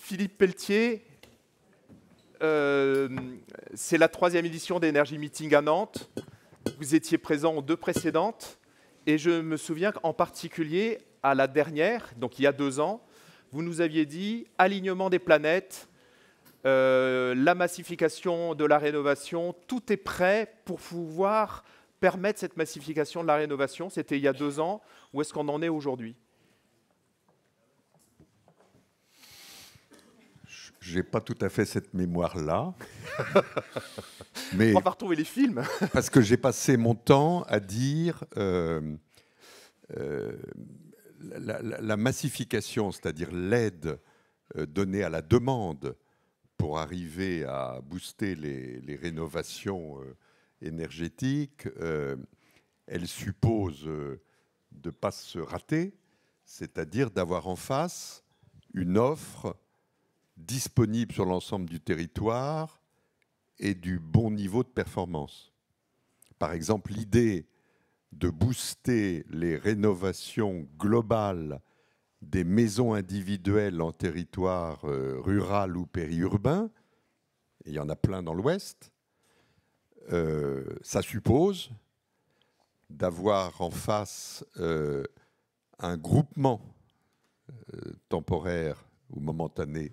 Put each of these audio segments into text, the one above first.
Philippe Pelletier, c'est la 3e édition d'Energy Meeting à Nantes. Vous étiez présent aux 2 précédentes. Et je me souviens qu'en particulier, à la dernière, donc il y a 2 ans, vous nous aviez dit alignement des planètes, la massification de la rénovation, tout est prêt pour pouvoir permettre cette massification de la rénovation. C'était il y a 2 ans. Où est-ce qu'on en est aujourd'hui ? Je n'ai pas tout à fait cette mémoire-là. Mais on va retrouver les films. Parce que j'ai passé mon temps à dire la massification, c'est-à-dire l'aide donnée à la demande pour arriver à booster les rénovations énergétiques, elle suppose de ne pas se rater, c'est-à-dire d'avoir en face une offre disponible sur l'ensemble du territoire et du bon niveau de performance. Par exemple, l'idée de booster les rénovations globales des maisons individuelles en territoire rural ou périurbain, et il y en a plein dans l'Ouest, ça suppose d'avoir en face un groupement temporaire ou momentané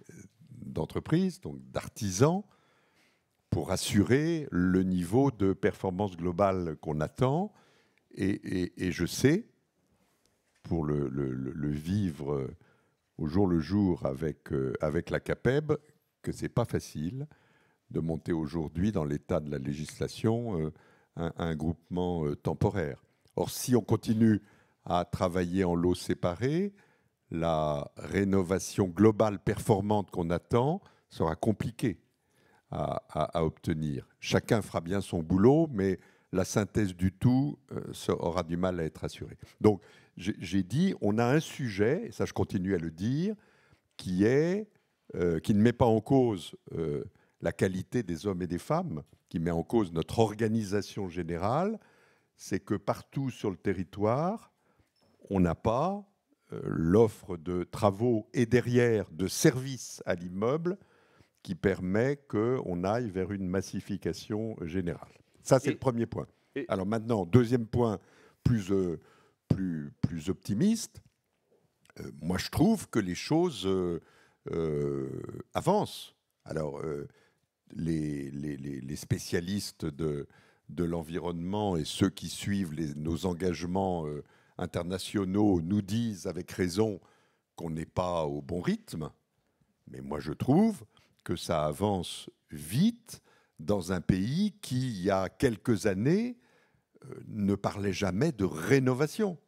d'entreprises, donc d'artisans, pour assurer le niveau de performance globale qu'on attend. Et je sais, pour le vivre au jour le jour avec la CAPEB, que ce n'est pas facile de monter aujourd'hui, dans l'état de la législation, un groupement temporaire. Or, si on continue à travailler en lots séparés, la rénovation globale performante qu'on attend sera compliquée à obtenir. Chacun fera bien son boulot, mais la synthèse du tout aura du mal à être assurée. Donc, j'ai dit, on a un sujet, et ça je continue à le dire, qui ne met pas en cause la qualité des hommes et des femmes, qui met en cause notre organisation générale, c'est que partout sur le territoire, on n'a pas l'offre de travaux et derrière de services à l'immeuble qui permet qu'on aille vers une massification générale. Ça, c'est le premier point. Alors maintenant, deuxième point, plus optimiste, moi je trouve que les choses avancent. Alors, les spécialistes de l'environnement et ceux qui suivent nos engagements internationaux nous disent avec raison qu'on n'est pas au bon rythme, mais moi je trouve que ça avance vite dans un pays qui, il y a quelques années, ne parlait jamais de rénovation.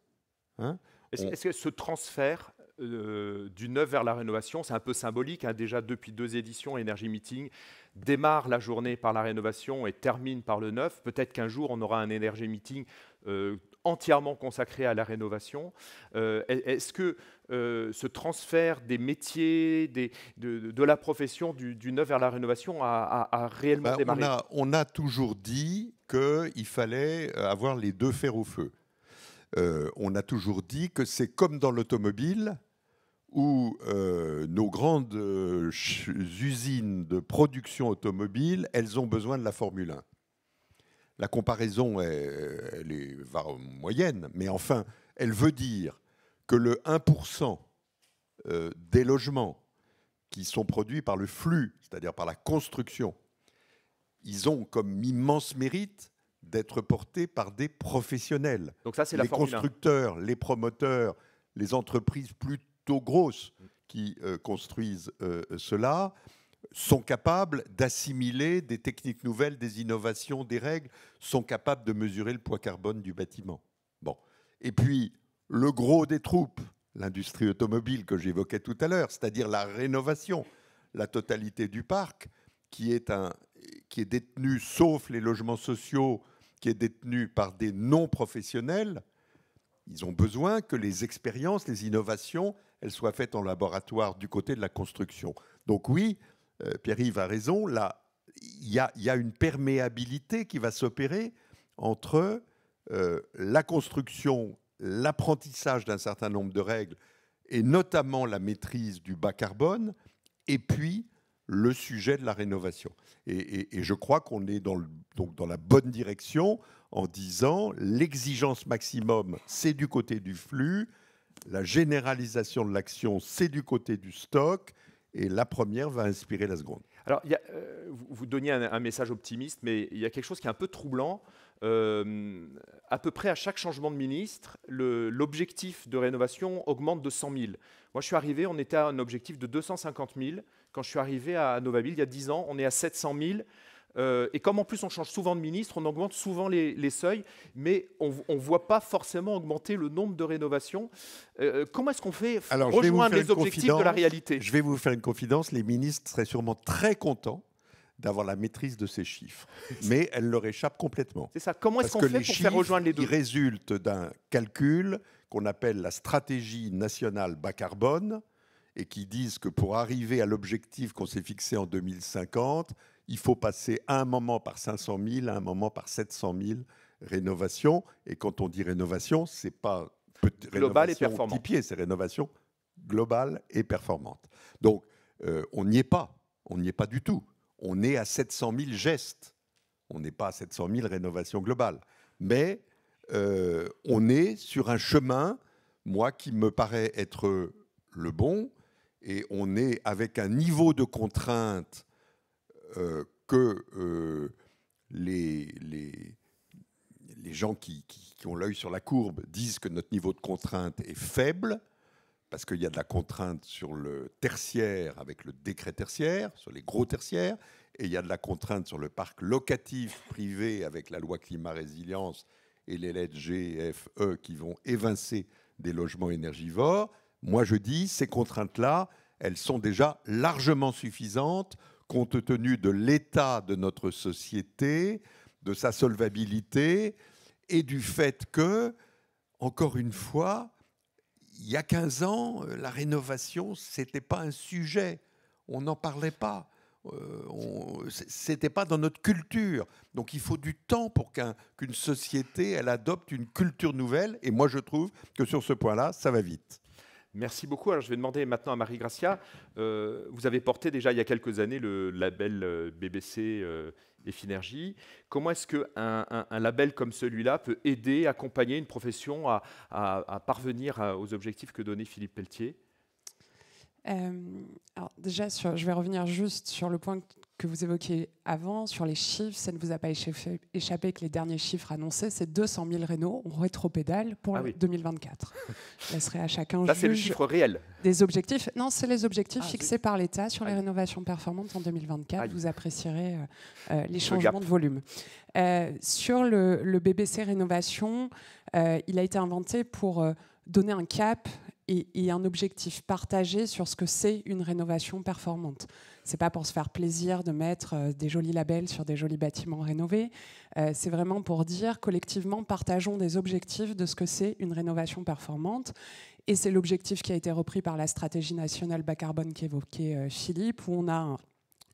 Hein ? Est-ce que ce transfert du neuf vers la rénovation, c'est un peu symbolique, hein, déjà depuis 2 éditions, Energy Meeting démarre la journée par la rénovation et termine par le neuf. Peut-être qu'un jour, on aura un Energy Meeting entièrement consacré à la rénovation. Est-ce que ce transfert des métiers, de la profession du neuf vers la rénovation a réellement démarré ? On a toujours dit qu'il fallait avoir les 2 fers au feu. On a toujours dit que c'est comme dans l'automobile, où nos grandes usines de production automobile, elles ont besoin de la Formule 1. La comparaison, elle est moyenne, mais enfin, elle veut dire que le 1% des logements qui sont produits par le flux, c'est-à-dire par la construction, ils ont comme immense mérite d'être portés par des professionnels. Donc ça, c'est les constructeurs, les promoteurs, les entreprises plutôt grosses qui construisent cela sont capables d'assimiler des techniques nouvelles, des innovations, des règles, sont capables de mesurer le poids carbone du bâtiment. Bon. Et puis, le gros des troupes, l'industrie automobile que j'évoquais tout à l'heure, c'est-à-dire la rénovation, la totalité du parc, qui est détenu, sauf les logements sociaux, qui est détenu par des non-professionnels, ils ont besoin que les expériences, les innovations, elles soient faites en laboratoire du côté de la construction. Donc oui, Pierre-Yves a raison, là, il y a une perméabilité qui va s'opérer entre la construction, l'apprentissage d'un certain nombre de règles, et notamment la maîtrise du bas carbone, et puis le sujet de la rénovation. Et je crois qu'on est donc dans la bonne direction en disant l'exigence maximum, c'est du côté du flux, la généralisation de l'action, c'est du côté du stock, et la première va inspirer la seconde. Alors, vous donniez un message optimiste, mais il y a quelque chose qui est un peu troublant. À peu près à chaque changement de ministre, l'objectif de rénovation augmente de 100 000. Moi, je suis arrivé, on était à un objectif de 250 000. Quand je suis arrivé à Novaville, il y a 10 ans, on est à 700 000. Et comme en plus on change souvent de ministre, on augmente souvent les seuils, mais on ne voit pas forcément augmenter le nombre de rénovations. Comment est-ce qu'on fait rejoindre les objectifs de la réalité? Je vais vous faire une confidence, les ministres seraient sûrement très contents d'avoir la maîtrise de ces chiffres, mais elle leur échappe complètement. C'est ça. Comment est-ce qu'on fait pour faire rejoindre les deux? Ils résultent d'un calcul qu'on appelle la stratégie nationale bas carbone, et qui disent que pour arriver à l'objectif qu'on s'est fixé en 2050, il faut passer à un moment par 500 000, à un moment par 700 000 rénovations. Et quand on dit rénovation, ce n'est pas globale et performante. Petit pied, c'est rénovation globale et performante. Donc, on n'y est pas. On n'y est pas du tout. On est à 700 000 gestes. On n'est pas à 700 000 rénovations globales. Mais on est sur un chemin, moi, qui me paraît être le bon. Et on est avec un niveau de contrainte que les gens qui ont l'œil sur la courbe disent que notre niveau de contrainte est faible, parce qu'il y a de la contrainte sur le tertiaire avec le décret tertiaire, sur les gros tertiaires, et il y a de la contrainte sur le parc locatif privé avec la loi climat-résilience et les lettres G, F, E qui vont évincer des logements énergivores. Moi, je dis, ces contraintes-là, elles sont déjà largement suffisantes compte tenu de l'état de notre société, de sa solvabilité et du fait que, encore une fois, il y a 15 ans, la rénovation, ce n'était pas un sujet. On n'en parlait pas. Ce n'était pas dans notre culture. Donc il faut du temps pour qu'une société elle adopte une culture nouvelle. Et moi, je trouve que sur ce point-là, ça va vite. Merci beaucoup. Alors, je vais demander maintenant à Marie Gracia. Vous avez porté déjà il y a quelques années le label BBC Effinergie. Comment est-ce qu'un label comme celui-là peut aider, accompagner une profession à parvenir aux objectifs que donnait Philippe Pelletier? Alors déjà, je vais revenir juste sur le point que vous évoquiez avant, sur les chiffres. Ça ne vous a pas échappé que les derniers chiffres annoncés, c'est 200 000 rénaux, on rétropédale pour 2024. Je laisserai à chacun juger. Là, c'est le chiffre réel. Des objectifs. Non, c'est les objectifs fixés par l'État sur les rénovations performantes en 2024. Vous apprécierez les changements de volume. Sur le BBC Rénovation, il a été inventé pour donner un cap et un objectif partagé sur ce que c'est une rénovation performante. C'est pas pour se faire plaisir de mettre des jolis labels sur des jolis bâtiments rénovés. C'est vraiment pour dire collectivement, partageons des objectifs de ce que c'est une rénovation performante. Et c'est l'objectif qui a été repris par la stratégie nationale bas carbone qu'évoquait Philippe, où on a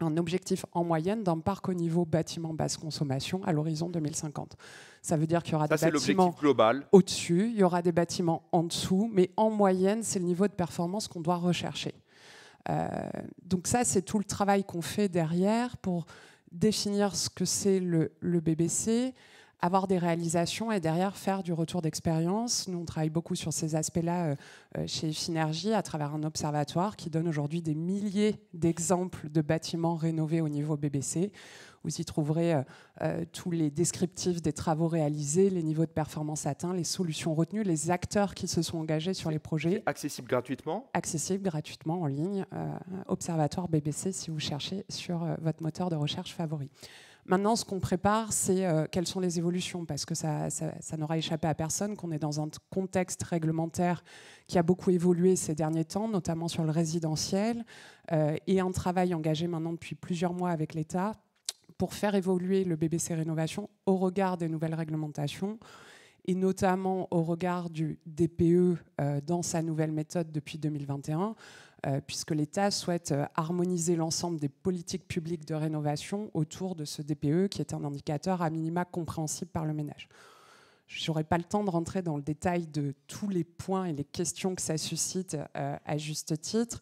un objectif en moyenne d'un parc au niveau bâtiment basse consommation à l'horizon 2050. Ça veut dire qu'il y aura des bâtiments au-dessus, il y aura des bâtiments en dessous, mais en moyenne, c'est le niveau de performance qu'on doit rechercher. Donc ça, c'est tout le travail qu'on fait derrière pour définir ce que c'est le BBC, avoir des réalisations et derrière faire du retour d'expérience. Nous, on travaille beaucoup sur ces aspects-là chez Effinergie à travers un observatoire qui donne aujourd'hui des milliers d'exemples de bâtiments rénovés au niveau BBC. Vous y trouverez tous les descriptifs des travaux réalisés, les niveaux de performance atteints, les solutions retenues, les acteurs qui se sont engagés sur les projets. Accessible gratuitement? Accessible gratuitement en ligne. Observatoire BBC si vous cherchez sur votre moteur de recherche favori. Maintenant, ce qu'on prépare, c'est quelles sont les évolutions, parce que ça n'aura échappé à personne qu'on est dans un contexte réglementaire qui a beaucoup évolué ces derniers temps, notamment sur le résidentiel, et un travail engagé maintenant depuis plusieurs mois avec l'État pour faire évoluer le BBC Rénovation au regard des nouvelles réglementations, et notamment au regard du DPE dans sa nouvelle méthode depuis 2021, puisque l'État souhaite harmoniser l'ensemble des politiques publiques de rénovation autour de ce DPE, qui est un indicateur à minima compréhensible par le ménage. Je n'aurai pas le temps de rentrer dans le détail de tous les points et les questions que ça suscite à juste titre.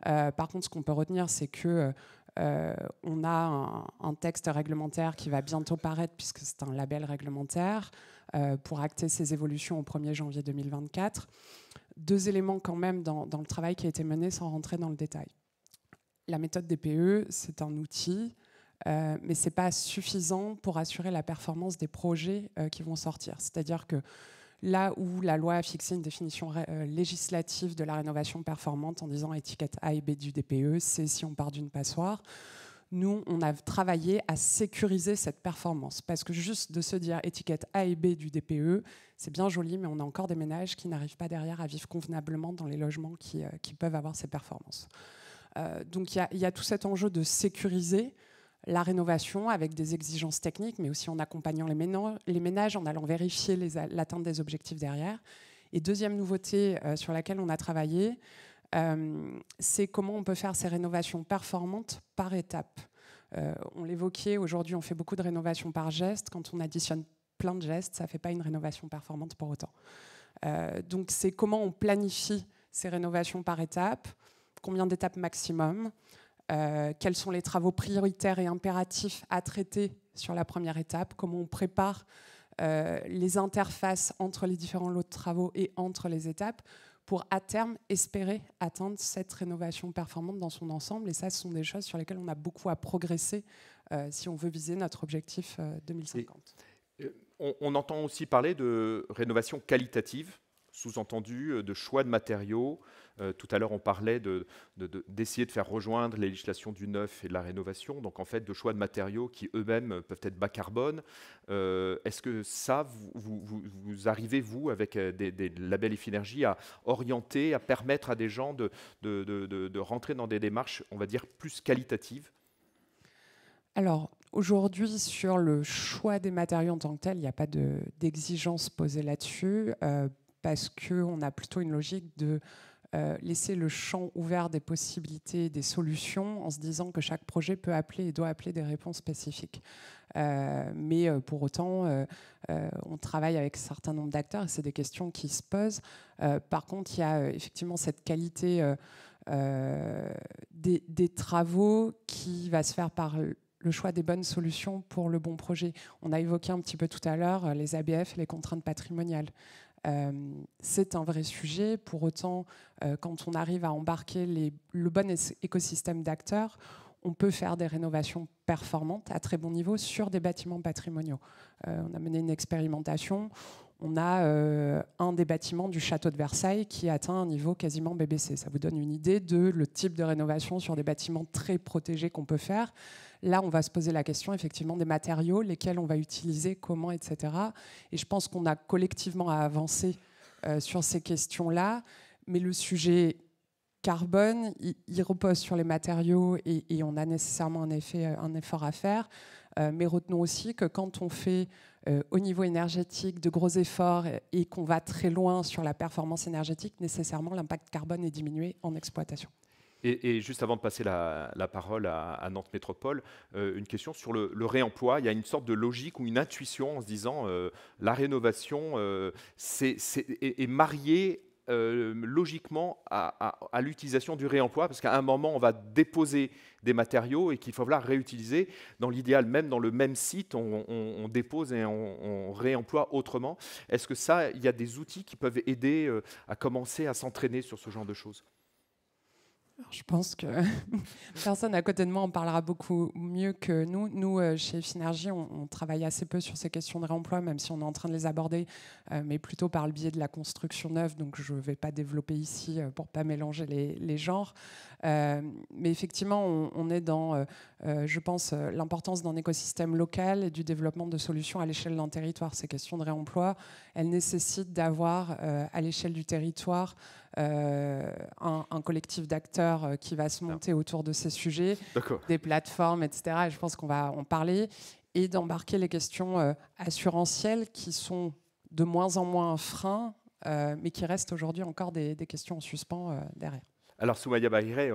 Par contre, ce qu'on peut retenir, c'est que on a un texte réglementaire qui va bientôt paraître, puisque c'est un label réglementaire, pour acter ces évolutions au 1er janvier 2024. 2 éléments quand même dans le travail qui a été mené sans rentrer dans le détail. La méthode DPE, c'est un outil, mais ce n'est pas suffisant pour assurer la performance des projets qui vont sortir. C'est-à-dire que là où la loi a fixé une définition législative de la rénovation performante en disant étiquette A et B du DPE, c'est si on part d'une passoire. Nous, on a travaillé à sécuriser cette performance. Parce que juste de se dire étiquette A et B du DPE, c'est bien joli, mais on a encore des ménages qui n'arrivent pas derrière à vivre convenablement dans les logements qui peuvent avoir ces performances. Donc il y a tout cet enjeu de sécuriser la rénovation avec des exigences techniques, mais aussi en accompagnant les ménages, en allant vérifier l'atteinte des objectifs derrière. Et deuxième nouveauté sur laquelle on a travaillé, c'est comment on peut faire ces rénovations performantes par étapes. On l'évoquait, aujourd'hui on fait beaucoup de rénovations par geste. Quand on additionne plein de gestes, ça ne fait pas une rénovation performante pour autant. Donc c'est comment on planifie ces rénovations par étapes, combien d'étapes maximum, quels sont les travaux prioritaires et impératifs à traiter sur la première étape, comment on prépare les interfaces entre les différents lots de travaux et entre les étapes pour à terme espérer atteindre cette rénovation performante dans son ensemble. Et ça, ce sont des choses sur lesquelles on a beaucoup à progresser si on veut viser notre objectif 2050. On entend aussi parler de rénovation qualitative, sous-entendu de choix de matériaux. Tout à l'heure, on parlait d'essayer de faire rejoindre les législations du neuf et de la rénovation, donc en fait de choix de matériaux qui eux-mêmes peuvent être bas carbone. Est-ce que ça, vous arrivez, vous, avec des labels Effinergie, à orienter, à permettre à des gens de rentrer dans des démarches, on va dire, plus qualitatives ? Alors, aujourd'hui, sur le choix des matériaux en tant que tel, il n'y a pas d'exigence posée là-dessus, parce qu'on a plutôt une logique de laisser le champ ouvert des possibilités, des solutions, en se disant que chaque projet peut appeler et doit appeler des réponses spécifiques. Mais pour autant, on travaille avec un certain nombre d'acteurs et c'est des questions qui se posent. Par contre, il y a effectivement cette qualité des travaux qui va se faire par le choix des bonnes solutions pour le bon projet. On a évoqué un petit peu tout à l'heure les ABF, les contraintes patrimoniales. C'est un vrai sujet. Pour autant, quand on arrive à embarquer le bon écosystème d'acteurs, on peut faire des rénovations performantes à très bon niveau sur des bâtiments patrimoniaux. On a mené une expérimentation. On a un des bâtiments du château de Versailles qui atteint un niveau quasiment BBC. Ça vous donne une idée de le type de rénovation sur des bâtiments très protégés qu'on peut faire. Là, on va se poser la question effectivement des matériaux, lesquels on va utiliser, comment, etc. Et je pense qu'on a collectivement à avancer sur ces questions-là. Mais le sujet carbone, il repose sur les matériaux et on a nécessairement un effort à faire. Mais retenons aussi que quand on fait au niveau énergétique de gros efforts et qu'on va très loin sur la performance énergétique, nécessairement l'impact carbone est diminué en exploitation. Et juste avant de passer la parole à Nantes Métropole, une question sur le réemploi. Il y a une sorte de logique ou une intuition en se disant la rénovation est mariée logiquement à l'utilisation du réemploi, parce qu'à un moment, on va déposer des matériaux et qu'il faut falloir réutiliser. Dans l'idéal, même dans le même site, on dépose et on réemploie autrement. Est-ce que ça, il y a des outils qui peuvent aider à commencer à s'entraîner sur ce genre de choses ? Alors, je pense que personne à côté de moi en parlera beaucoup mieux que nous. Nous, chez Effinergie, on travaille assez peu sur ces questions de réemploi, même si on est en train de les aborder, mais plutôt par le biais de la construction neuve. Donc, je ne vais pas développer ici pour ne pas mélanger les genres. Mais effectivement, on est dans, je pense, l'importance d'un écosystème local et du développement de solutions à l'échelle d'un territoire. Ces questions de réemploi, elles nécessitent d'avoir, à l'échelle du territoire, un collectif d'acteurs qui va se monter autour de ces sujets, des plateformes, etc. Et je pense qu'on va en parler, et d'embarquer les questions assurantielles qui sont de moins en moins un frein, mais qui restent aujourd'hui encore des questions en suspens derrière. Alors, Soumaya Bahiré,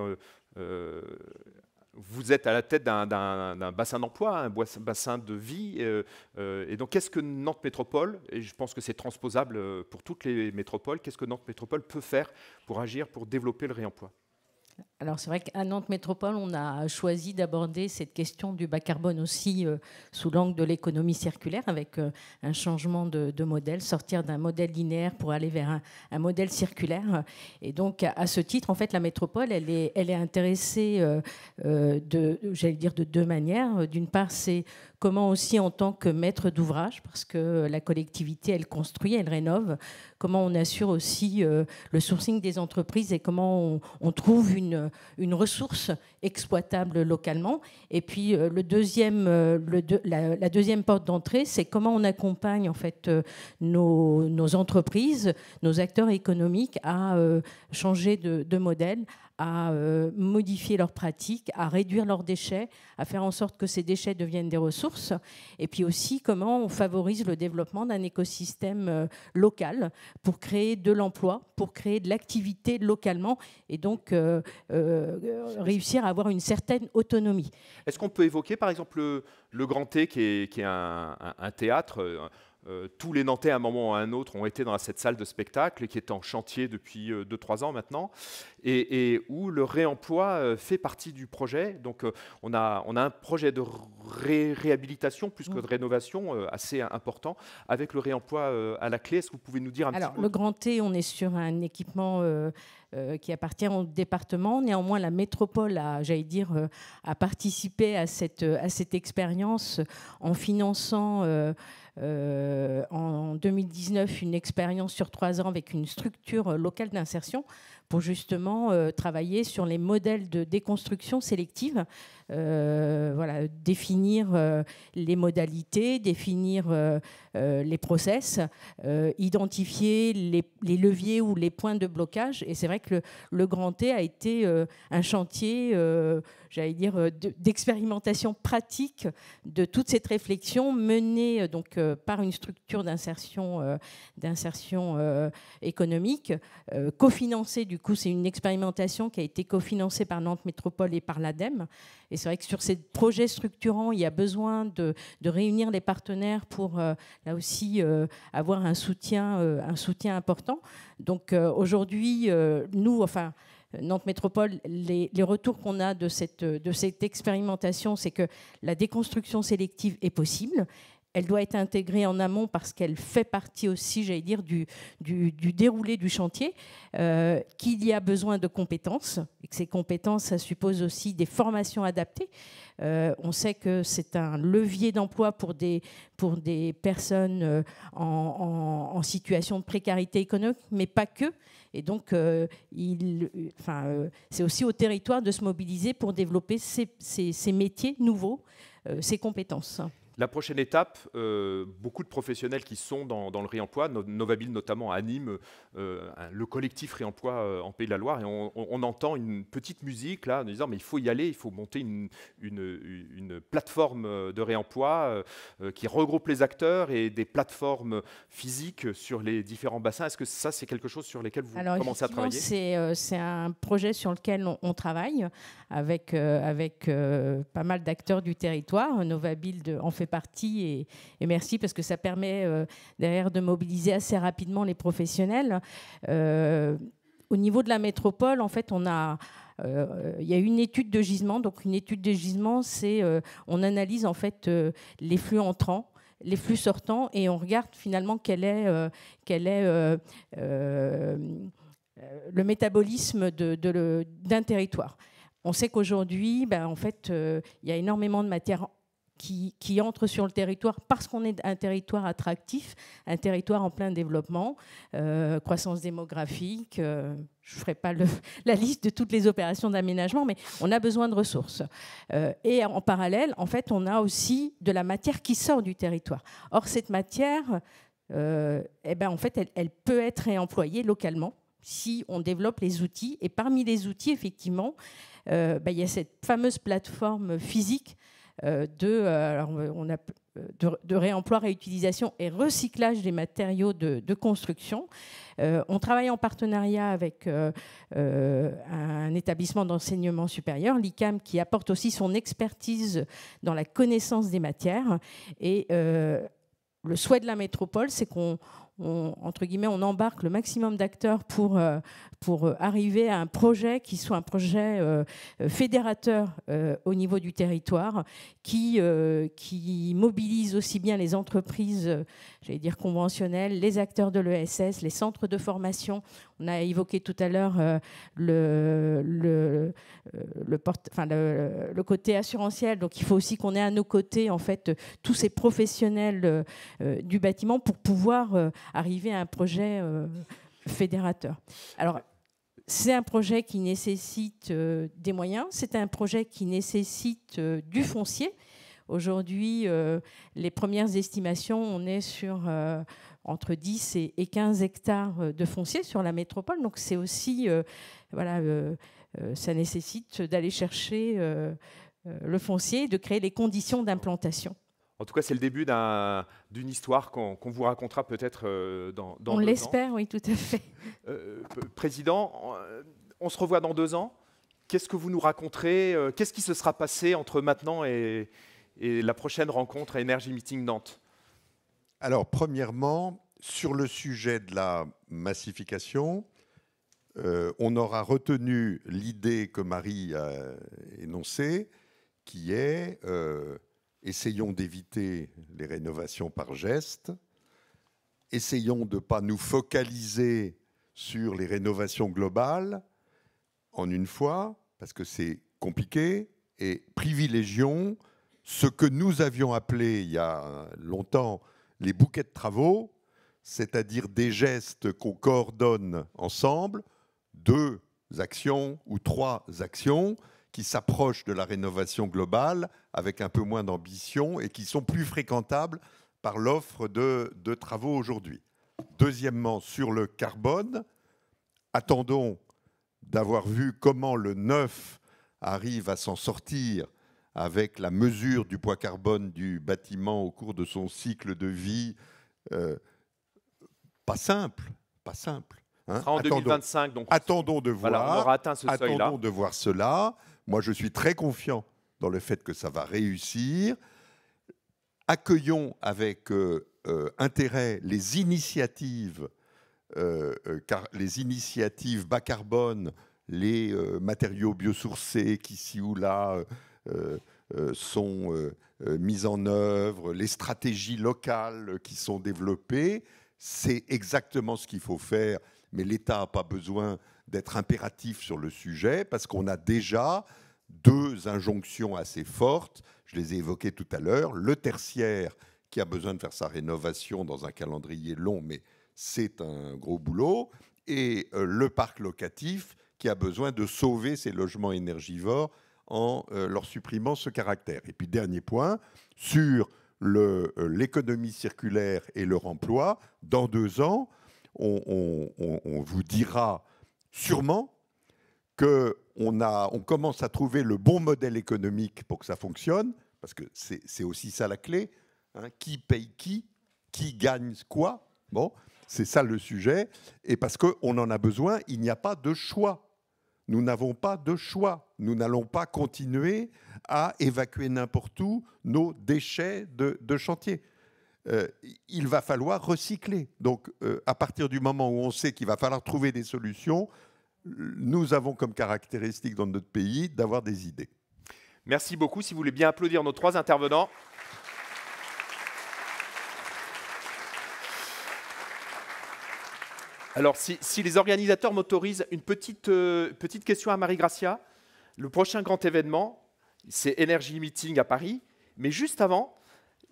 vous êtes à la tête d'un bassin d'emploi, un bassin de vie. Et donc, qu'est-ce que Nantes Métropole, et je pense que c'est transposable pour toutes les métropoles, qu'est-ce que Nantes Métropole peut faire pour agir, pour développer le réemploi ? Alors c'est vrai qu'à Nantes Métropole, on a choisi d'aborder cette question du bas carbone aussi sous l'angle de l'économie circulaire, avec un changement de modèle, sortir d'un modèle linéaire pour aller vers un modèle circulaire. Et donc à ce titre, en fait, la métropole, elle est intéressée j'allais dire de deux manières. D'une part, c'est comment aussi en tant que maître d'ouvrage, parce que la collectivité, elle construit, elle rénove, comment on assure aussi le sourcing des entreprises et comment on trouve une ressource exploitable localement. Et puis la deuxième porte d'entrée, c'est comment on accompagne en fait nos entreprises, nos acteurs économiques à changer de modèle, à modifier leurs pratiques, à réduire leurs déchets, à faire en sorte que ces déchets deviennent des ressources, et puis aussi comment on favorise le développement d'un écosystème local pour créer de l'emploi, pour créer de l'activité localement, et donc réussir à avoir une certaine autonomie. Est-ce qu'on peut évoquer par exemple le Grand T qui est un théâtre tous les Nantais, à un moment ou à un autre, ont été dans cette salle de spectacle qui est en chantier depuis 2-3 ans maintenant, et où le réemploi fait partie du projet. Donc on a un projet de réhabilitation plus que de rénovation assez important, avec le réemploi à la clé. Est-ce que vous pouvez nous dire un petit peu ? Le Grand T, on est sur un équipement qui appartient au département. Néanmoins, la métropole a participé à cette expérience en finançant en 2019 une expérience sur 3 ans avec une structure locale d'insertion pour justement travailler sur les modèles de déconstruction sélective, définir les modalités, définir les process, identifier les leviers ou les points de blocage. Et c'est vrai que le Grand T a été un chantier, d'expérimentation pratique de toute cette réflexion menée par une structure d'insertion économique, cofinancée. Du coup, c'est une expérimentation qui a été cofinancée par Nantes Métropole et par l'ADEME. Et c'est vrai que sur ces projets structurants, il y a besoin de réunir les partenaires pour là aussi avoir un soutien important. Donc aujourd'hui, Nantes Métropole, les retours qu'on a de cette expérimentation, c'est que la déconstruction sélective est possible. Elle doit être intégrée en amont parce qu'elle fait partie aussi, du déroulé du chantier, qu'il y a besoin de compétences, et que ces compétences, ça suppose aussi des formations adaptées. On sait que c'est un levier d'emploi pour des personnes en situation de précarité économique, mais pas que. Et donc, c'est aussi au territoire de se mobiliser pour développer ces métiers nouveaux, ces compétences. La prochaine étape, beaucoup de professionnels qui sont dans le réemploi, Novabil notamment anime le collectif réemploi en Pays de la Loire, et on entend une petite musique là en disant mais il faut y aller, il faut monter une plateforme de réemploi qui regroupe les acteurs et des plateformes physiques sur les différents bassins. Est-ce que ça c'est quelque chose sur lesquels vous commencez à travailler ? C'est un projet sur lequel on travaille avec pas mal d'acteurs du territoire. Novabil en fait partie, et merci parce que ça permet derrière de mobiliser assez rapidement les professionnels. Au niveau de la métropole, en fait, il y a une étude de gisement. Donc une étude de gisement, c'est on analyse en fait les flux entrants, les flux sortants, et on regarde finalement quel est le métabolisme d'un territoire. On sait qu'aujourd'hui, il y a énormément de matière qui entre sur le territoire parce qu'on est un territoire attractif, un territoire en plein développement, croissance démographique. Je ne ferai pas la liste de toutes les opérations d'aménagement, mais on a besoin de ressources. Et en parallèle, en fait, on a aussi de la matière qui sort du territoire. Or, cette matière, en fait, elle peut être réemployée localement si on développe les outils. Et parmi les outils, effectivement, il y a cette fameuse plateforme physique de réemploi, réutilisation et recyclage des matériaux de construction. On travaille en partenariat avec un établissement d'enseignement supérieur, l'ICAM, qui apporte aussi son expertise dans la connaissance des matières. Et le souhait de la métropole, c'est qu'on entre guillemets, on embarque le maximum d'acteurs pour arriver à un projet qui soit un projet fédérateur au niveau du territoire, qui mobilise aussi bien les entreprises, j'allais dire conventionnelles, les acteurs de l'ESS, les centres de formation. On a évoqué tout à l'heure le côté assurantiel. Donc, il faut aussi qu'on ait à nos côtés, en fait, tous ces professionnels du bâtiment pour pouvoir arriver à un projet fédérateur. Alors, c'est un projet qui nécessite des moyens. C'est un projet qui nécessite du foncier. Aujourd'hui, les premières estimations, on est sur entre 10 et 15 hectares de foncier sur la métropole. Donc, c'est aussi, ça nécessite d'aller chercher le foncier et de créer les conditions d'implantation. En tout cas, c'est le début d'une histoire qu'on vous racontera peut-être dans 2 ans. On l'espère, oui, tout à fait. Président, on se revoit dans 2 ans. Qu'est-ce que vous nous raconterez? Qu'est-ce qui se sera passé entre maintenant et la prochaine rencontre à Energy Meeting Nantes? Alors, premièrement, sur le sujet de la massification, on aura retenu l'idée que Marie a énoncée, qui est essayons d'éviter les rénovations par geste, essayons de ne pas nous focaliser sur les rénovations globales en une fois, parce que c'est compliqué, et privilégions ce que nous avions appelé il y a longtemps les bouquets de travaux, c'est-à-dire des gestes qu'on coordonne ensemble, 2 actions ou 3 actions qui s'approchent de la rénovation globale avec un peu moins d'ambition et qui sont plus fréquentables par l'offre de travaux aujourd'hui. Deuxièmement, sur le carbone, attendons d'avoir vu comment le neuf arrive à s'en sortir avec la mesure du poids carbone du bâtiment au cours de son cycle de vie. Pas simple. Hein. Ce sera en 2025, donc attendons de voir. Voilà, on aura atteint ce seuil-là. Attendons de voir cela. Moi, je suis très confiant dans le fait que ça va réussir. Accueillons avec intérêt les initiatives bas carbone, les matériaux biosourcés qui, ici ou là, sont mises en œuvre, les stratégies locales qui sont développées. C'est exactement ce qu'il faut faire, mais l'État n'a pas besoin d'être impératif sur le sujet parce qu'on a déjà 2 injonctions assez fortes. Je les ai évoquées tout à l'heure. Le tertiaire qui a besoin de faire sa rénovation dans un calendrier long, mais c'est un gros boulot. Et le parc locatif qui a besoin de sauver ses logements énergivores en leur supprimant ce caractère. Et puis, dernier point, sur l'économie circulaire et leur emploi, dans 2 ans, on vous dira sûrement qu'on commence à trouver le bon modèle économique pour que ça fonctionne, parce que c'est aussi ça la clé. Hein, qui paye qui gagne quoi? Bon, c'est ça le sujet. Et parce qu'on en a besoin, il n'y a pas de choix. Nous n'avons pas de choix. Nous n'allons pas continuer à évacuer n'importe où nos déchets de chantier. Il va falloir recycler. Donc, à partir du moment où on sait qu'il va falloir trouver des solutions, nous avons comme caractéristique dans notre pays d'avoir des idées. Merci beaucoup. Si vous voulez bien applaudir nos 3 intervenants. Alors, si les organisateurs m'autorisent, une petite question à Marie-Gracia. Le prochain grand événement, c'est Energy Meeting à Paris. Mais juste avant,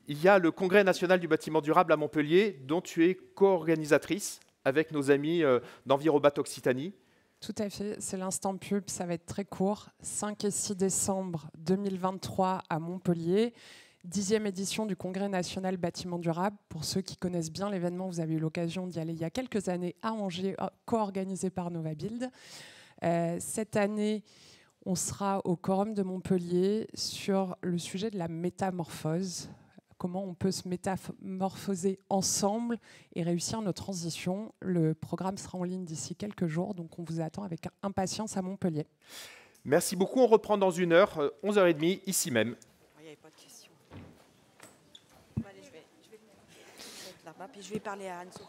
il y a le Congrès national du bâtiment durable à Montpellier, dont tu es co-organisatrice avec nos amis d'Envirobat Occitanie. Tout à fait, c'est l'instant pub, ça va être très court. 5 et 6 décembre 2023 à Montpellier. 10e édition du Congrès national bâtiment durable. Pour ceux qui connaissent bien l'événement, vous avez eu l'occasion d'y aller il y a quelques années à Angers, co-organisé par Novabuild. Cette année, on sera au Quorum de Montpellier sur le sujet de la métamorphose. Comment on peut se métamorphoser ensemble et réussir nos transitions. Le programme sera en ligne d'ici quelques jours, donc on vous attend avec impatience à Montpellier. Merci beaucoup. On reprend dans 1 heure, 11h30, ici même. Il n'y avait pas de questions. Allez, je vais être là-bas, puis je vais parler à Anne-Sophie.